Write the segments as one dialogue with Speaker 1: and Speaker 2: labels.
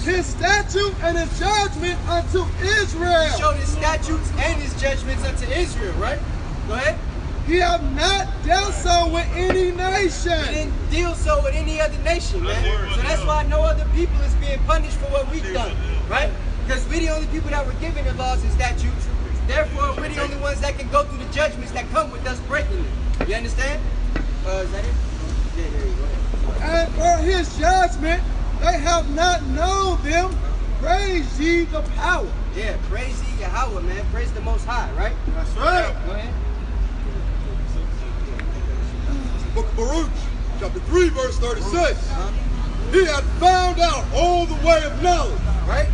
Speaker 1: his statute and his judgment unto Israel.
Speaker 2: He showed his statutes and his judgments unto Israel, right? Go ahead.
Speaker 1: He have not dealt so with any nation.
Speaker 2: He didn't deal so with any other nation, man. So that's why no other people is being punished for what we've done, right? Because we're the only people that were given the laws and statutes. Therefore, we're the only ones that can go through the judgments that come with us breaking them. You understand? Is that it? Yeah, there you go.
Speaker 1: And for his judgment, they have not known them. Praise ye the power.
Speaker 2: Yeah, praise ye Yahweh, man. Praise the Most High, right?
Speaker 1: That's right.
Speaker 2: Go ahead.
Speaker 1: Book of Baruch, chapter 3, verse 36. He had found out all the way of knowledge.
Speaker 2: Right?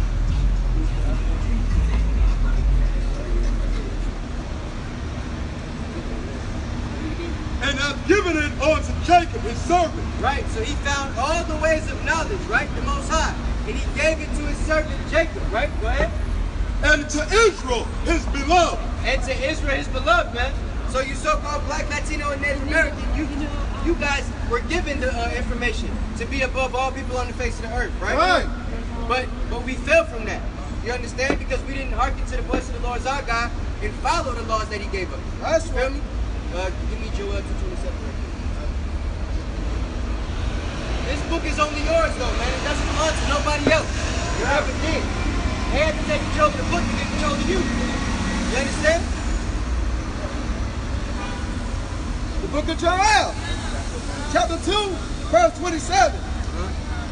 Speaker 1: And hath given it unto Jacob, his servant.
Speaker 2: Right, so he found all the ways of knowledge, right? The Most High. And he gave it to his servant Jacob, right? Go ahead.
Speaker 1: And to Israel, his beloved.
Speaker 2: And to Israel, his beloved, man. So you so-called Black, Latino, and Native American, you guys were given the information to be above all people on the face of the earth, right?
Speaker 1: Right.
Speaker 2: But we fell from that. You understand? Because we didn't hearken to the voice of the Lord our God and follow the laws that he gave us.
Speaker 1: That's
Speaker 2: You feel me? Give me Joel 2:27 right here. This book is only yours though, man. It doesn't belong to nobody else. You ever did. They had to take control of the book to get control of you. You understand?
Speaker 1: The book of Joel, chapter 2, verse 27.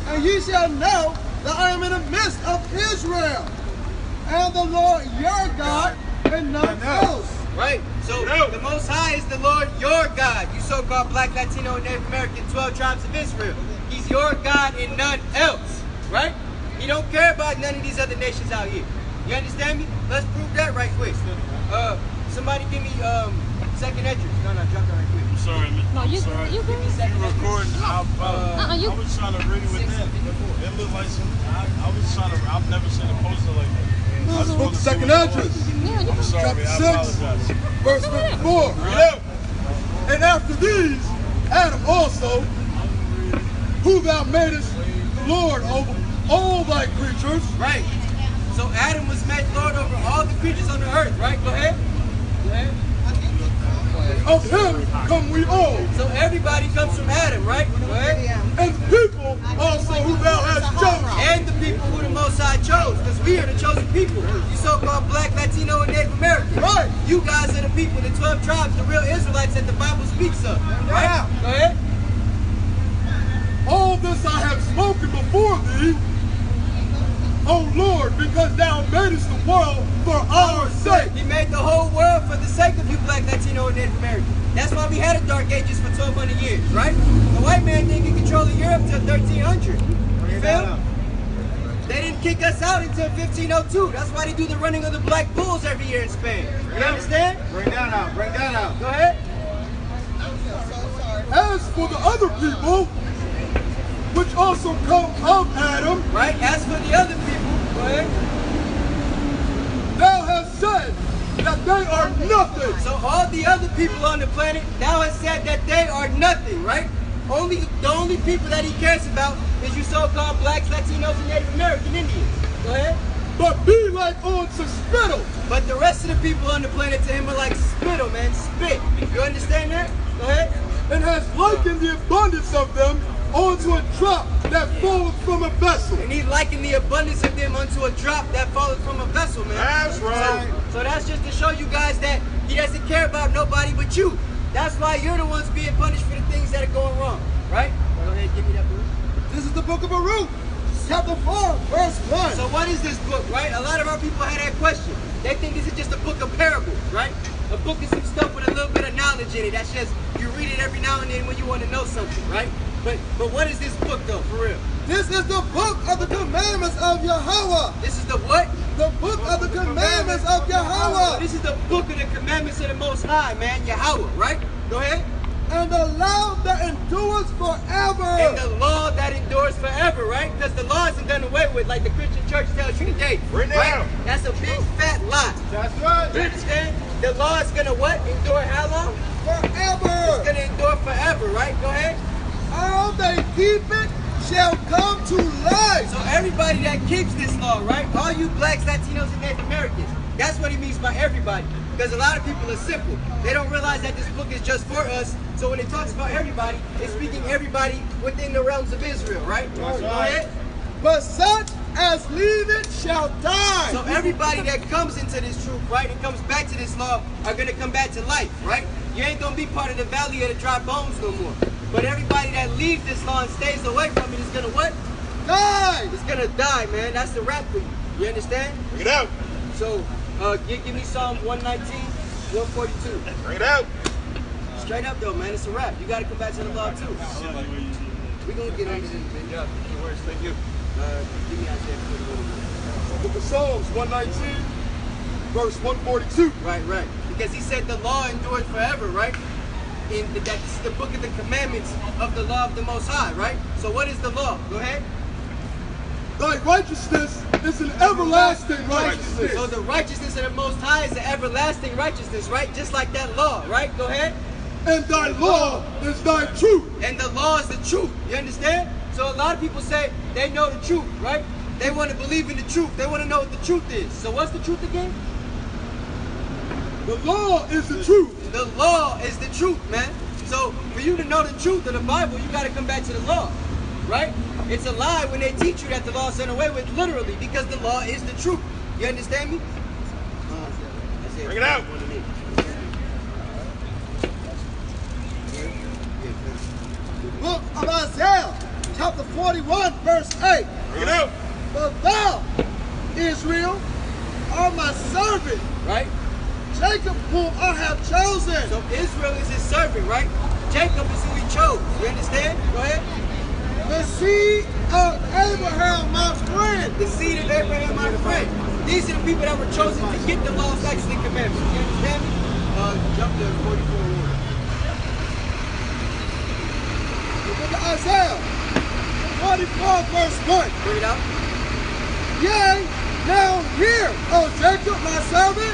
Speaker 1: And ye shall know that I am in the midst of Israel, and the Lord your God, and none else.
Speaker 2: Right. So the Most High is the Lord your God. You so-called Black, Latino, and Native American, 12 tribes of Israel. He's your God and none else. Right? He don't care about none of these other nations out here. You understand me? Let's prove that right quick. Somebody give me second entrance. No, drop that right quick.
Speaker 3: I'm sorry, man.
Speaker 4: No, you good.
Speaker 3: You recording? I
Speaker 4: you.
Speaker 3: was trying to read it with that. It looked like some. I was trying to. I've never seen a poster like that.
Speaker 1: This is book of second entrance.
Speaker 3: I'm sorry.
Speaker 1: Chapter 6, verse 54. And after these, Adam also, who thou madest Lord over all thy creatures.
Speaker 2: Right. So Adam was made Lord over all the creatures on the earth, right? Go ahead. Go ahead.
Speaker 1: Of him come we all.
Speaker 2: So everybody comes from Adam, right? Go ahead.
Speaker 1: And people also who thou hast chosen.
Speaker 2: And the people who the Most High chose, because we are the chosen people. You so-called Black, Latino, and Native American.
Speaker 1: Right.
Speaker 2: You guys are the people, the 12 tribes, the real Israelites that the Bible speaks of. Right?
Speaker 1: Yeah.
Speaker 2: Go ahead.
Speaker 1: All this I have spoken before thee, O Lord, because thou madest the world for our sake.
Speaker 2: He made the whole world for the sake of you Black, Latino, and Native American. That's why we had a Dark Ages for 1,200 years, right? The white man didn't get control of Europe till 1300. You feel? They didn't kick us out until 1502. That's why they do the running of the black bulls every year in Spain. You understand?
Speaker 1: Bring that out, bring that out.
Speaker 2: Go ahead.
Speaker 1: As for the other people, which also come of Adam,
Speaker 2: Right? As for the other people, go ahead.
Speaker 1: thou hast said that they are nothing.
Speaker 2: So all the other people on the planet, thou hast said that they are nothing, right? The only people that he cares about is you so-called blacks, Latinos, and Native American Indians. Go ahead.
Speaker 1: But be like unto spittle.
Speaker 2: But the rest of the people on the planet to him are like spittle, man. Spit. You understand that? Go ahead.
Speaker 1: And has likened the abundance of them onto a drop that falleth from a vessel.
Speaker 2: And he likened the abundance of them unto a drop that falleth from a vessel, man.
Speaker 1: That's right.
Speaker 2: So that's just to show you guys that he doesn't care about nobody but you. That's why you're the ones being punished for the things that are going wrong, right? Go ahead, give me that book.
Speaker 1: This is the book of Baruch, chapter 4, verse 1.
Speaker 2: So what is this book, right? A lot of our people had that question. They think this is just a book of parables, right? A book is some stuff with a little bit of knowledge in it. That's just, you read it every now and then when you want to know something, right? But what is this book though, for real?
Speaker 1: This is the book of the commandments of Yahweh.
Speaker 2: This is the what?
Speaker 1: The book of the commandments of Yahweh.
Speaker 2: This is the book of the commandments of the Most High, man, Yahweh, right? Go ahead.
Speaker 1: And the law that endures forever.
Speaker 2: And the law that endures forever, right? Because the law isn't done away with like the Christian church tells you today.
Speaker 1: Bring it
Speaker 2: right?
Speaker 1: out.
Speaker 2: That's a big fat lie.
Speaker 1: That's right.
Speaker 2: You understand? The law is gonna what? Endure how long?
Speaker 1: Forever.
Speaker 2: It's gonna endure forever, right? Go ahead.
Speaker 1: All they keep it shall come to life.
Speaker 2: So everybody that keeps this law, right? All you blacks, Latinos, and Native Americans. That's what he means by everybody. Because a lot of people are simple. They don't realize that this book is just for us. So when it talks about everybody, it's speaking everybody within the realms of Israel, right? Go ahead.
Speaker 1: But such as leave it shall die.
Speaker 2: So everybody that comes into this truth, right, and comes back to this law are going to come back to life, right? You ain't going to be part of the valley of the dry bones no more. But everybody that leaves this law and stays away from it is going to what?
Speaker 1: Die.
Speaker 2: It's going to die, man. That's the rap for you. You understand?
Speaker 3: Bring it out.
Speaker 2: So, give me Psalm 119, 142.
Speaker 3: Bring it out.
Speaker 2: Straight up, though, man. It's a rap. You got to come back to the law, too. We're going to get into this, man.
Speaker 3: Yeah, no worries. Thank you.
Speaker 2: Give me Isaiah 41.
Speaker 1: Book of Psalms 119, verse 142.
Speaker 2: Right. Because he said the law endures forever, right? That's the book of the commandments of the law of the Most High, right? So what is the law? Go ahead.
Speaker 1: Thy righteousness is an everlasting righteousness.
Speaker 2: So the righteousness of the Most High is an everlasting righteousness, right? Just like that law, right? Go ahead.
Speaker 1: And thy law is thy truth.
Speaker 2: And the law is the truth. You understand? So a lot of people say they know the truth, right? They want to believe in the truth. They want to know what the truth is. So what's the truth again?
Speaker 1: The law is the truth.
Speaker 2: The law is the truth, man. So for you to know the truth of the Bible, you got to come back to the law, right? It's a lie when they teach you that the law is done away with, literally, because the law is the truth. You understand me?
Speaker 3: Bring it out.
Speaker 1: Book of Isaiah, chapter 41, verse 8.
Speaker 3: Bring it out.
Speaker 1: But thou, Israel, art my servant,
Speaker 2: Right?
Speaker 1: Jacob, whom I have chosen.
Speaker 2: So Israel is his servant, right? Jacob is who he chose. You understand? Go ahead.
Speaker 1: The seed of Abraham, my friend.
Speaker 2: The seed of Abraham, my friend. These are the people that were chosen to get the law, statutes, and commandments. You understand me? Jump to 44.
Speaker 1: The book of Isaiah, 44, verse 1.
Speaker 2: Bring it out.
Speaker 1: Yea, now hear, O Jacob, my servant,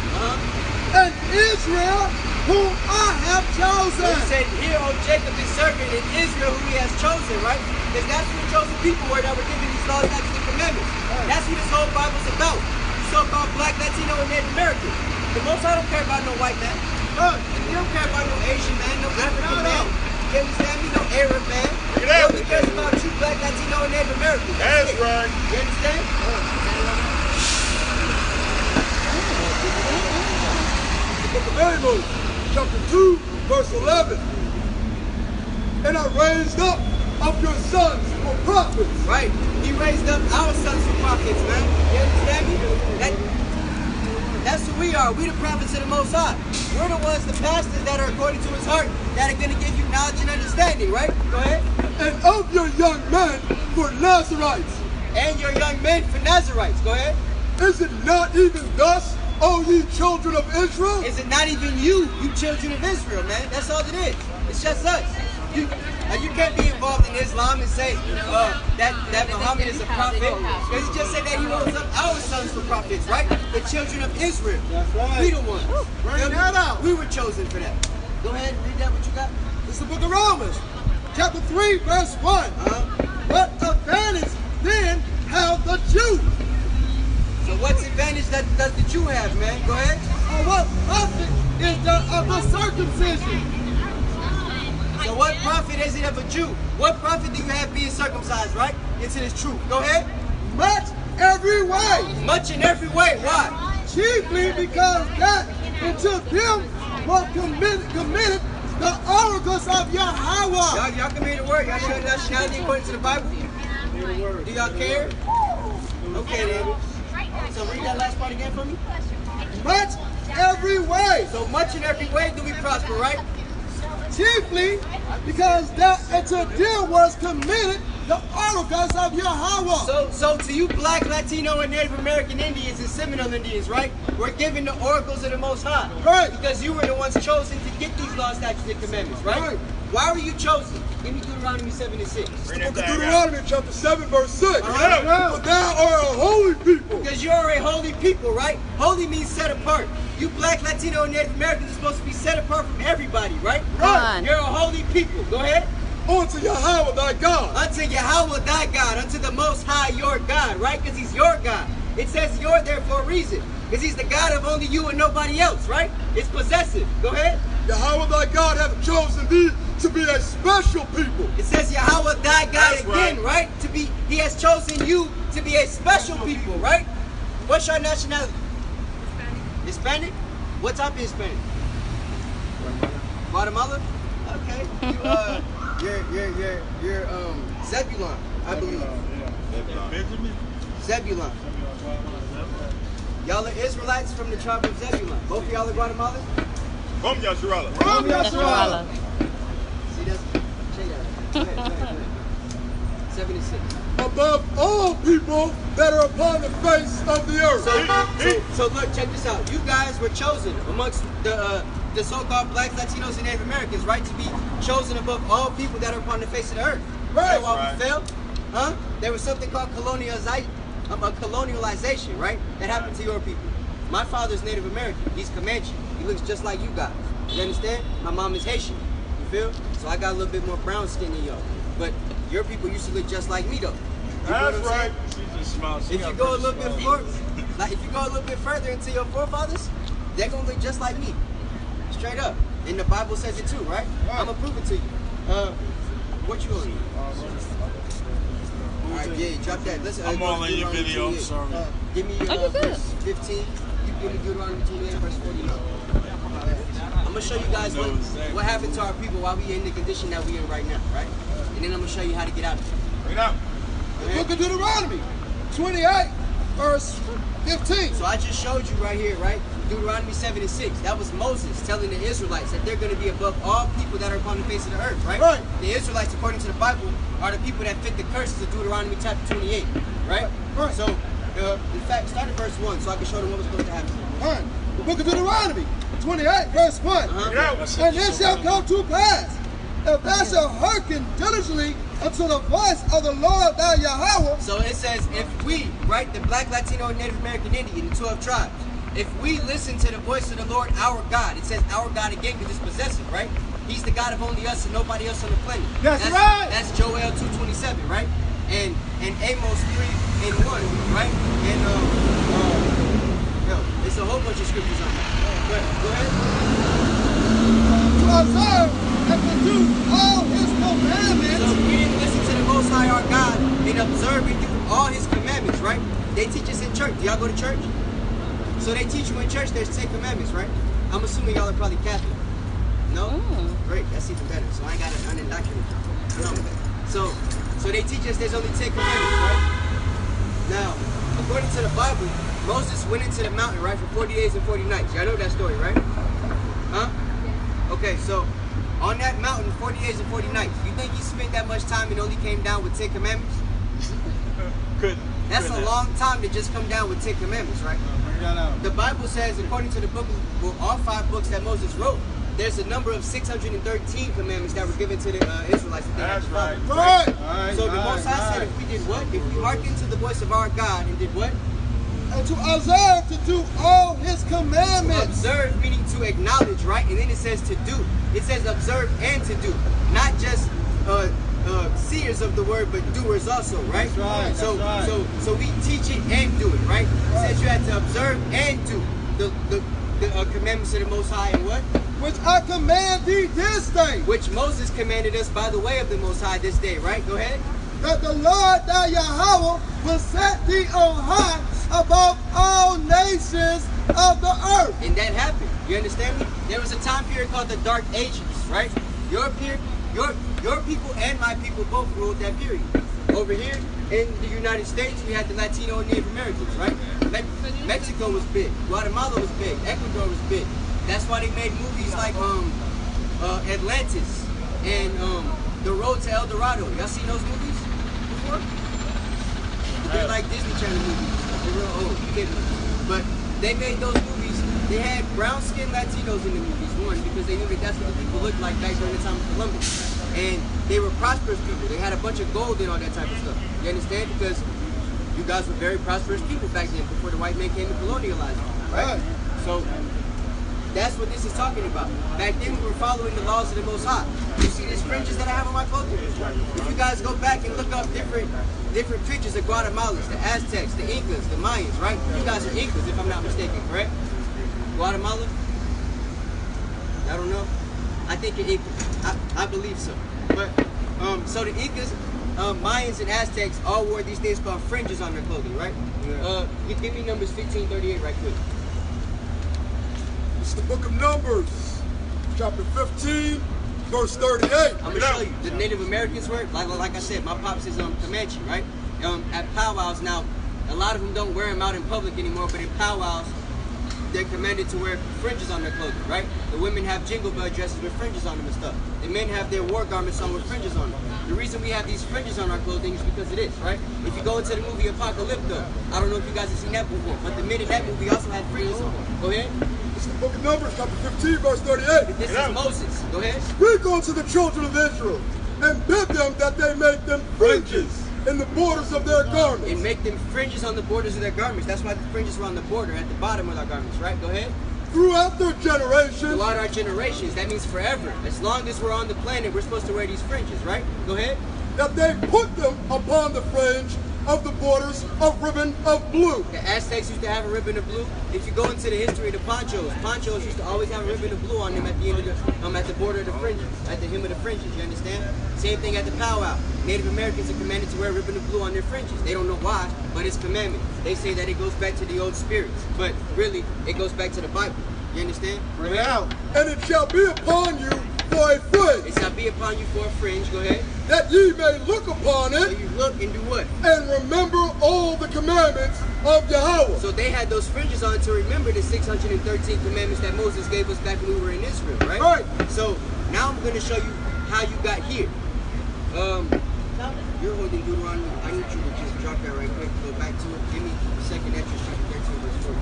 Speaker 1: and Israel, whom I have chosen.
Speaker 2: So he said, here, O Jacob, his servant, and Israel, who he has chosen, right? Because that's who the chosen people were that were given these laws, statutes, and commandments. That's what this whole Bible's about. So-called black, Latino, and Native American. The Most High don't care about no white man. He don't care about no Asian man, no African man. You understand me? No Arab man.
Speaker 3: Bring it out.
Speaker 2: He only cares about true black, Latino, and Native American.
Speaker 3: That's right.
Speaker 2: You understand?
Speaker 1: Book of Amos, chapter 2, verse 11. And I raised up of your sons for prophets.
Speaker 2: Right. He raised up our sons for prophets, man. You understand me? That's who we are. We the prophets of the Most High. We're the ones, the pastors that are according to his heart, that are going to give you knowledge and understanding, right? Go ahead.
Speaker 1: And of your young men for Nazarites.
Speaker 2: And your young men for Nazarites. Go ahead.
Speaker 1: Is it not even thus, O ye children of Israel?
Speaker 2: Is it not even you children of Israel, man? That's all it is. It's just us. You can't be involved in Islam and say that Muhammad is a prophet. Because he just said that he rose up our sons for prophets, right? The children of Israel.
Speaker 1: That's right.
Speaker 2: We the ones.
Speaker 1: Bring that out.
Speaker 2: We were chosen for that. Go ahead, read that, what you got.
Speaker 1: This is the book of Romans, chapter 3, verse 1. What advantage then have the Jew?
Speaker 2: So what's advantage does the Jew have, man? Go ahead.
Speaker 1: Or what profit is there of the circumcision?
Speaker 2: So what profit is it of a Jew? What profit do you have being circumcised, right? Into this truth. Go ahead.
Speaker 1: Much every way.
Speaker 2: Much in every way. Why?
Speaker 1: Chiefly because that into them were committed the oracles of Yahweh.
Speaker 2: Y'all committed the word. Y'all show nationality according to the Bible? Do y'all care? Okay then. So read that last part again for me.
Speaker 1: Much every way.
Speaker 2: So much in every way do we prosper, right?
Speaker 1: Chiefly because that into them was committed the oracles of Yahweh.
Speaker 2: So to you black, Latino, and Native American Indians and Seminole Indians, right? We're given the oracles of the Most High.
Speaker 1: Right.
Speaker 2: Because you were the ones chosen to get these laws, statutes, and commandments, right?
Speaker 1: Right.
Speaker 2: Why were you chosen? Give me Deuteronomy 7 and 6.
Speaker 1: The book of Deuteronomy chapter 7 verse 6.
Speaker 2: right.
Speaker 1: For thou art a holy people.
Speaker 2: Because you are a holy people, right? Holy means set apart. You black, Latino, and Native Americans are supposed to be set apart from everybody, right?
Speaker 1: Right.
Speaker 2: You're a holy people. Go ahead.
Speaker 1: unto Yahweh thy God.
Speaker 2: Unto Yahweh thy God, unto the Most High your God, right? Because he's your God. It says you're there for a reason. Because he's the God of only you and nobody else, right? It's possessive. Go ahead.
Speaker 1: Yahweh thy God hath chosen thee to be a special people.
Speaker 2: It says Yahweh thy God
Speaker 3: That's
Speaker 2: again, right? He has chosen you to be a special people, right? What's your nationality? Hispanic? What type of Hispanic? Guatemala? Okay. You're Zebulon, I believe.
Speaker 3: Benjamin?
Speaker 2: Zebulon. Y'all are Israelites from the tribe of Zebulon. Both of y'all are Guatemalans?
Speaker 3: From Yasharala.
Speaker 1: From Yasharala.
Speaker 2: See, that's... Check that out. Go ahead. 76.
Speaker 1: Above all people that are upon the face of the earth.
Speaker 2: So look, check this out. You guys were chosen amongst the so-called blacks, Latinos, and Native Americans, right? To be chosen above all people that are upon the face of the earth.
Speaker 1: Right.
Speaker 2: You know why we failed? Huh? There was something called colonialization, right? That happened to your people. My father's Native American. He's Comanche. He looks just like you guys. You understand? My mom is Haitian. You feel? So I got a little bit more brown skin than y'all. But your people used to look just like me, though. You
Speaker 1: That's right.
Speaker 3: She just smiles.
Speaker 2: If you go a little bit further into your forefathers, they're gonna look just like me, straight up. And the Bible says it too, right? I'm gonna prove it to you. What you on? All right, yeah, drop that. Listen,
Speaker 3: I'm all in your video. I'm sorry.
Speaker 2: Give me your verse 15. You give me Deuteronomy 28, verse 49. I'm gonna show you guys what happened to our people while we in the condition that we in right now, right? And then I'm gonna show you how to get out of it.
Speaker 3: Bring it out.
Speaker 1: The book of Deuteronomy 28, verse 15.
Speaker 2: So I just showed you right here, right? Deuteronomy 7 and 6. That was Moses telling the Israelites that they're going to be above all people that are upon the face of the earth, right?
Speaker 1: Right.
Speaker 2: The Israelites, according to the Bible, are the people that fit the curses of Deuteronomy chapter 28, right?
Speaker 1: Right.
Speaker 2: So, in fact, start at verse 1 so I can show them what was supposed to happen.
Speaker 1: All right. The book of Deuteronomy 28, verse 1. And it shall come to pass, if thou shalt hearken diligently unto the voice of the Lord thy Yahweh.
Speaker 2: So it says, if we, right, the black, Latino, and Native American Indian, the 12 tribes, if we listen to the voice of the Lord our God, it says our God again because it's possessive, right? He's the God of only us and nobody else on the planet.
Speaker 1: That's right.
Speaker 2: That's Joel 2:27, right? And Amos 3 and 1, right? And it's a whole bunch of scriptures on that. But go ahead.
Speaker 1: To observe and to do all his commandments.
Speaker 2: So we didn't listen to the Most High our God and observe and do all his commandments, right? They teach us in church. Do y'all go to church? So they teach you in church there's 10 commandments, right? I'm assuming y'all are probably Catholic. No? Great, that's even better. So I ain't got to unindoctrinate y'all. So they teach us there's only 10 commandments, right? Now, according to the Bible, Moses went into the mountain, right, for 40 days and 40 nights. Y'all know that story, right? Huh? Okay, so on that mountain, 40 days and 40 nights, you think he spent that much time and only came down with 10 commandments? That's a long time to just come down with 10 commandments, right? The Bible says, according to the book, well, all 5 books that Moses wrote, there's a number of 613 commandments that were given to the Israelites.
Speaker 3: That's right.
Speaker 1: Right.
Speaker 2: So the Most High said if we did what? If we hearkened to the voice of our God and did what?
Speaker 1: And to observe to do all his commandments.
Speaker 2: Observe meaning to acknowledge, right? And then it says to do. It says observe and to do. Not just seers of the word, but doers also, right?
Speaker 1: That's right.
Speaker 2: So we teach it and do it, right? It says you have to observe and do the commandments of the Most High and what?
Speaker 1: Which I command thee this day.
Speaker 2: Which Moses commanded us by the way of the Most High this day, right? Go ahead.
Speaker 1: That the Lord thy Yahweh will set thee on high above all nations of the earth.
Speaker 2: And that happened. You understand me? There was a time period called the Dark Ages, right? Your people and my people both ruled that period. Over here in the United States, we had the Latino and Native Americans, right? Mexico was big. Guatemala was big. Ecuador was big. That's why they made movies like Atlantis and The Road to El Dorado. Y'all seen those movies before? They're like Disney Channel movies. They're real old. But they made those movies. They had brown-skinned Latinos in the movies, one, because they knew that that's what the people looked like back during the time of Columbus. And they were prosperous people. They had a bunch of gold and all that type of stuff. You understand? Because you guys were very prosperous people back then before the white man came to colonialize them, right? So That's what this is talking about. Back then we were following the laws of the Most High. You see these fringes that I have on my clothing? If you guys go back and look up different pictures of Guatemalans, the Aztecs, the Incas, the Mayans, right? You guys are Incas if I'm not mistaken, correct? Guatemala? I don't know. I think you're Incas. I believe so. But so the Incas, Mayans, and Aztecs all wore these things called fringes on their clothing, right? Yeah. Give me Numbers 15:38 right quick.
Speaker 1: It's the book of Numbers, chapter 15, verse 38.
Speaker 2: I'm gonna show you. The Native Americans were, like I said, my pops is Comanche, right? At powwows now, a lot of them don't wear them out in public anymore, but in powwows, they're commanded to wear fringes on their clothing, right? The women have jingle bell dresses with fringes on them and stuff. The men have their war garments on with fringes on them. The reason we have these fringes on our clothing is because of this, right? If you go into the movie Apocalypto, I don't know if you guys have seen that before, but the men in that movie also had fringes on. Go ahead.
Speaker 1: It's the book of Numbers, chapter 15, verse 38.
Speaker 2: This is Moses. Go ahead.
Speaker 1: Speak unto the children of Israel, and bid them that they make them fringes in the borders of their garments.
Speaker 2: And make them fringes on the borders of their garments. That's why the fringes were on the border, at the bottom of our garments, right? Go ahead.
Speaker 1: Throughout their generations.
Speaker 2: Throughout our generations. That means forever. As long as we're on the planet, we're supposed to wear these fringes, right? Go ahead.
Speaker 1: That they put them upon the fringe of the borders of ribbon of blue.
Speaker 2: The Aztecs used to have a ribbon of blue. If you go into the history of the ponchos used to always have a ribbon of blue on them at the end of the, at the border of the fringes, at the hem of the fringes, you understand? Same thing at the powwow. Native Americans are commanded to wear a ribbon of blue on their fringes. They don't know why, but it's commandment. They say that it goes back to the old spirits, but really, it goes back to the Bible. You understand?
Speaker 1: Bring it out. And it shall be upon you for a fringe.
Speaker 2: It shall be upon you for a fringe. Go ahead.
Speaker 1: That ye may look upon it.
Speaker 2: So you look and do what?
Speaker 1: And remember all the commandments of Yahweh.
Speaker 2: So they had those fringes on to remember the 613 commandments that Moses gave us back when we were in Israel, right?
Speaker 1: Right.
Speaker 2: So now I'm going to show you how you got here. You're holding Deuteronomy. I need you to just drop that right quick. Go back to it. Give me 2nd Ezra chapter 13 verse 40.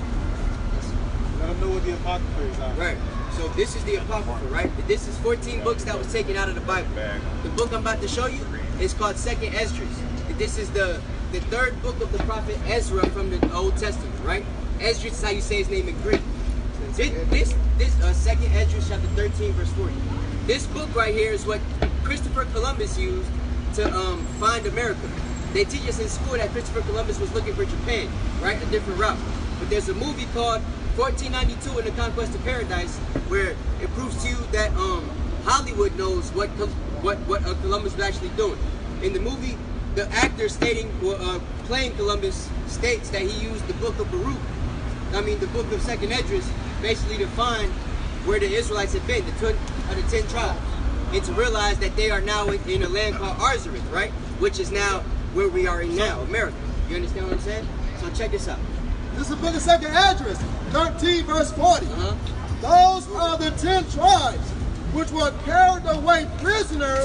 Speaker 3: Let them know what the Apocrypha is.
Speaker 2: Right. So this is the Apocrypha, right? This is 14 books that was taken out of the Bible. The book I'm about to show you is called 2nd Ezra. This is the third book of the prophet Ezra from the Old Testament, right? Ezra is how you say his name in Greek. This 2nd Ezra chapter 13 verse 40. This book right here is what Christopher Columbus used to find America. They teach us in school that Christopher Columbus was looking for Japan, right? A different route. But there's a movie called 1492 in the Conquest of Paradise, where it proves to you that Hollywood knows what Columbus was actually doing. In the movie, the actor playing Columbus states that he used the book of Baruch, the book of 2nd Esdras, basically to find where the Israelites had been, the 10 tribes, and to realize that they are now in a land called Arzareth, right? Which is now where we are in now, America. You understand what I'm saying? So check this out.
Speaker 1: This is the book of 2nd Esdras, 13 verse 40. Those are the 10 tribes which were carried away prisoners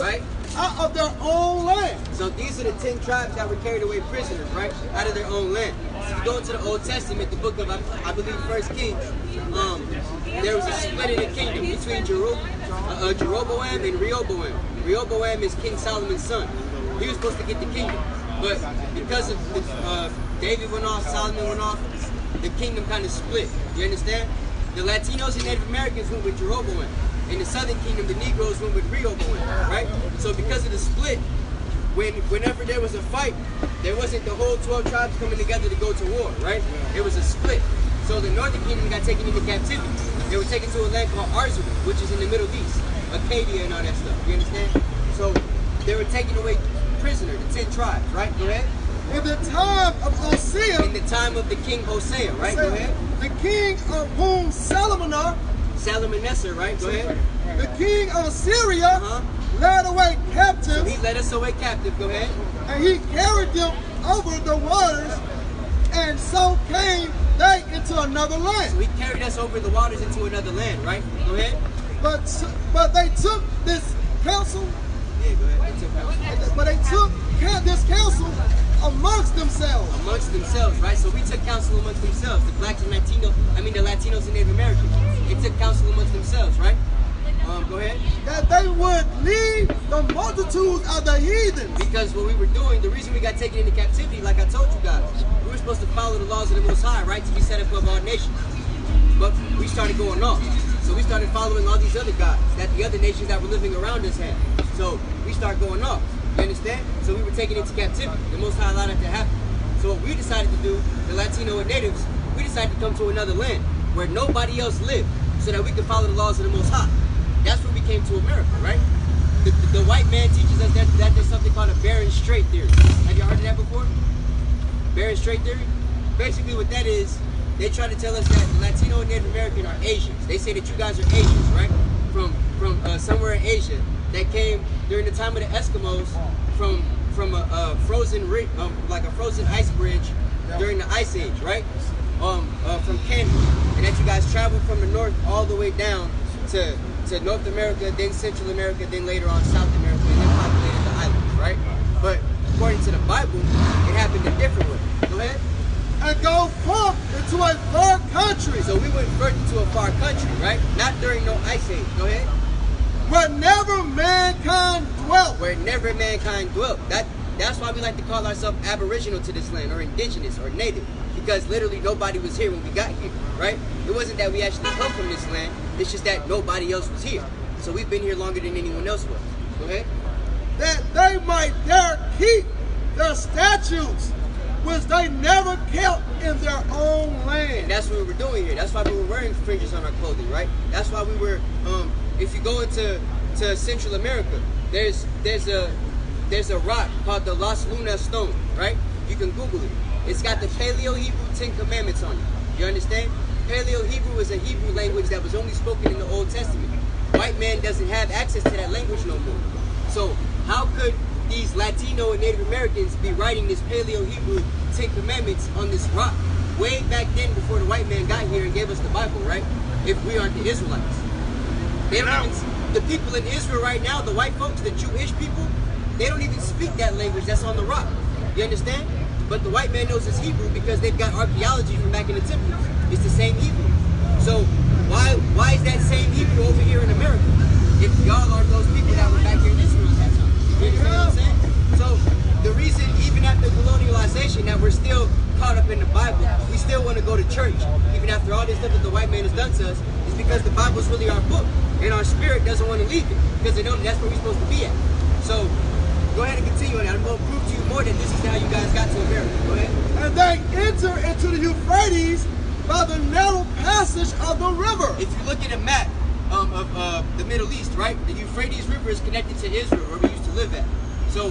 Speaker 1: out of their own land.
Speaker 2: So these are the 10 tribes that were carried away prisoners, right? Out of their own land. So if you go into the Old Testament, the book of, I believe, 1 Kings, there was a split in the kingdom between Jeroboam and Rehoboam. Rehoboam is King Solomon's son. He was supposed to get the kingdom. But because of David went off, Solomon went off, the kingdom kind of split. You understand? The Latinos and Native Americans went with Jeroboam. In the southern kingdom, the Negroes went with Rehoboam, right? So because of the split, whenever there was a fight, there wasn't the whole 12 tribes coming together to go to war, right? It was a split. So the northern kingdom got taken into captivity. They were taken to a land called Arzareth, which is in the Middle East, Acadia and all that stuff. You understand? So they were taken away prisoner, the 10 tribes, right? Go ahead.
Speaker 1: In the time of Hosea.
Speaker 2: In the time of the king Hosea, right? Go ahead.
Speaker 1: The king of whom
Speaker 2: Salmanassar, right? Go ahead.
Speaker 1: The king of Syria led away captives.
Speaker 2: So he led us away captive. Go ahead.
Speaker 1: And he carried them over the waters, and so came they into another land.
Speaker 2: So he carried us over the waters into another land, right? Go ahead.
Speaker 1: But they took this counsel.
Speaker 2: Yeah, go ahead. They took counsel.
Speaker 1: But they took this counsel amongst themselves.
Speaker 2: Amongst themselves, right? So we took counsel amongst themselves. The blacks and Latinos, the Latinos and Native Americans. They took counsel amongst themselves, right? Go ahead.
Speaker 1: That they would lead the multitudes of the heathen.
Speaker 2: Because what we were doing, the reason we got taken into captivity, like I told you guys, we were supposed to follow the laws of the Most High, right? To be set above all nations. But we started going off. So we started following all these other gods that the other nations that were living around us had. So we started going off. You understand? So we were taken into captivity. The Most High allowed that to happen. So what we decided to do, the Latino and natives, we decided to come to another land where nobody else lived so that we could follow the laws of the Most High. That's when we came to America, right? The white man teaches us that there's something called a Bering Strait theory. Have you heard of that before? Bering Strait theory? Basically what that is, they try to tell us that Latino and Native American are Asians. They say that you guys are Asians, right? From somewhere in Asia that came during the time of the Eskimos from a frozen like a frozen ice bridge during the Ice Age, right? From Canada, and that you guys traveled from the north all the way down to North America, then Central America, then later on South America, and then populated the islands, right? But according to the Bible, it happened a different way. Go ahead.
Speaker 1: And go forth into a far country.
Speaker 2: So we went first into a far country, right? Not during no Ice Age. Go ahead.
Speaker 1: Where never mankind dwelt.
Speaker 2: Where never mankind dwelt. That's why we like to call ourselves aboriginal to this land, or indigenous, or native. Because literally nobody was here when we got here, right? It wasn't that we actually come from this land, it's just that nobody else was here. So we've been here longer than anyone else was. Go ahead.
Speaker 1: That they might dare keep their statutes, which they never kept in their own land.
Speaker 2: And that's what we were doing here. That's why we were wearing fringes on our clothing, right? That's why we were, if you go into Central America, there's a rock called the Las Lunas Stone, right? You can Google it. It's got the Paleo-Hebrew 10 Commandments on it. You understand? Paleo-Hebrew is a Hebrew language that was only spoken in the Old Testament. White man doesn't have access to that language no more. So how could these Latino and Native Americans be writing this Paleo-Hebrew 10 Commandments on this rock way back then before the white man got here and gave us the Bible, right? If we aren't the Israelites. They don't even, the people in Israel right now, the white folks, the Jewish people, they don't even speak that language that's on the rock. You understand? But the white man knows it's Hebrew because they've got archaeology from back in the temples. It's the same Hebrew. So why is that same Hebrew over here in America? If y'all are those people that were back here in Israel at that time. You understand what I'm saying? So the reason, even after colonialization, that we're still caught up in the Bible, we still want to go to church, even after all this stuff that the white man has done to us, is because the Bible is really our book. And our spirit doesn't want to leave it because they know that's where we're supposed to be at. So go ahead and continue on that. I'm going to prove to you more that this is how you guys got to America. Go ahead.
Speaker 1: And they enter into the Euphrates by the narrow passage of the river.
Speaker 2: If you look at a map of the Middle East, right, the Euphrates River is connected to Israel, where we used to live at. So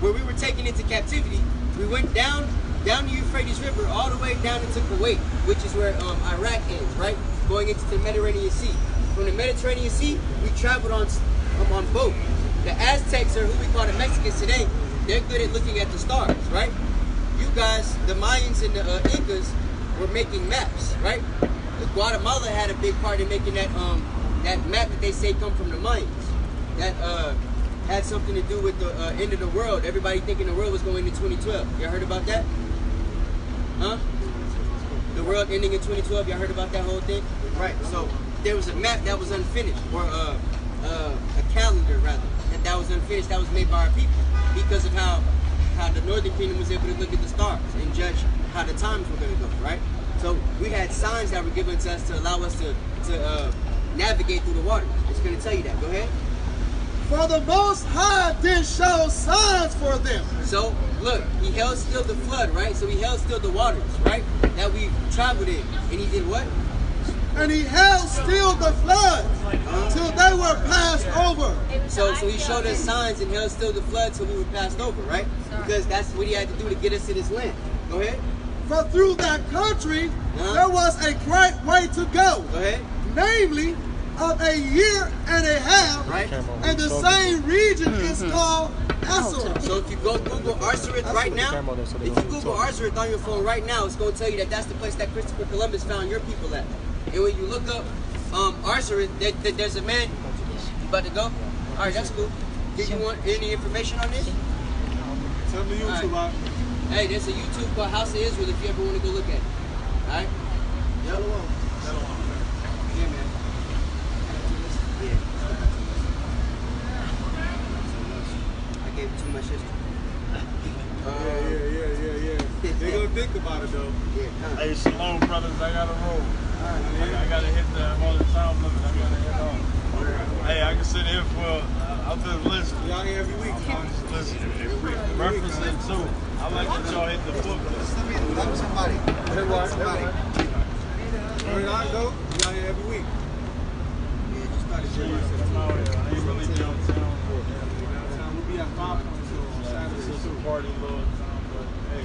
Speaker 2: where we were taken into captivity, we went down the Euphrates River all the way down into Kuwait, which is where Iraq ends, right, going into the Mediterranean Sea. From the Mediterranean Sea, we traveled on boat. The Aztecs, or who we call the Mexicans today, they're good at looking at the stars, right? You guys, the Mayans and the Incas, were making maps, right? Guatemala had a big part in making that map that they say come from the Mayans. That had something to do with the end of the world. Everybody thinking the world was going into 2012. Y'all heard about that? Huh? The world ending in 2012. Y'all heard about that whole thing? Right. So there was a map that was unfinished, or a calendar rather, that was unfinished, that was made by our people because of how the Northern Kingdom was able to look at the stars and judge how the times were going to go, right? So we had signs that were given to us to allow us to navigate through the waters. It's going to tell you that. Go ahead.
Speaker 1: For the Most High did show signs for them.
Speaker 2: So look, he held still the flood, right? So he held still the waters, right? That we traveled in. And he did what?
Speaker 1: And he held still the flood till they were passed over.
Speaker 2: So he showed us signs and held still the flood till we were passed over, right? Because that's what he had to do to get us to this land. Go ahead.
Speaker 1: For through that country there was a great way to go.
Speaker 2: Go ahead.
Speaker 1: Namely, of a year and a half,
Speaker 2: right?
Speaker 1: And the same region is called Asherah.
Speaker 2: So if you go Google Arsareth right now, if you Google Arsareth on your phone right now, it's going to tell you that that's the place that Christopher Columbus found your people at. And when you look up Arsareth, there's a man. You about to go? All right, that's cool. Did you want any information on this?
Speaker 3: Tell me YouTube.
Speaker 2: Right. Hey, there's a YouTube called House of Israel if you ever want to go look at it. All right?
Speaker 3: Yellow on.
Speaker 2: Yeah, man. Yeah. I gave you too much history.
Speaker 3: Yeah. They're gonna
Speaker 1: think about it though.
Speaker 3: Hey, shalom, brothers. I gotta roll. I gotta hit I'm on the time limit. I gotta hit off. Hey, I can sit here for. I'll just listen.
Speaker 1: Y'all here every week.
Speaker 3: I'm just listening. Referencing too. I like that y'all hit the book.
Speaker 1: Somebody. Somebody. Where I go? Y'all here every week.
Speaker 3: I'm out here. I ain't really downtown.
Speaker 1: We'll be at 5 on Saturday.
Speaker 3: This is a party, Lord. But hey.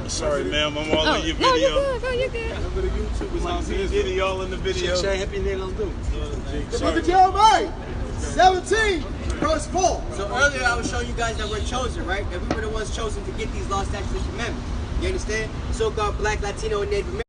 Speaker 3: Sorry, ma'am. I'm all in your video.
Speaker 4: No, you're good. No, you're good.
Speaker 1: Remember the YouTube is on
Speaker 3: Diddy all in the video.
Speaker 1: happy name on do. The book of Jeremiah, 17, verse 4.
Speaker 2: So earlier I was showing you guys that we're chosen, right? That we were the ones chosen to get these laws, statutes, and commandments. You understand? So-called Black, Latino, and Native American.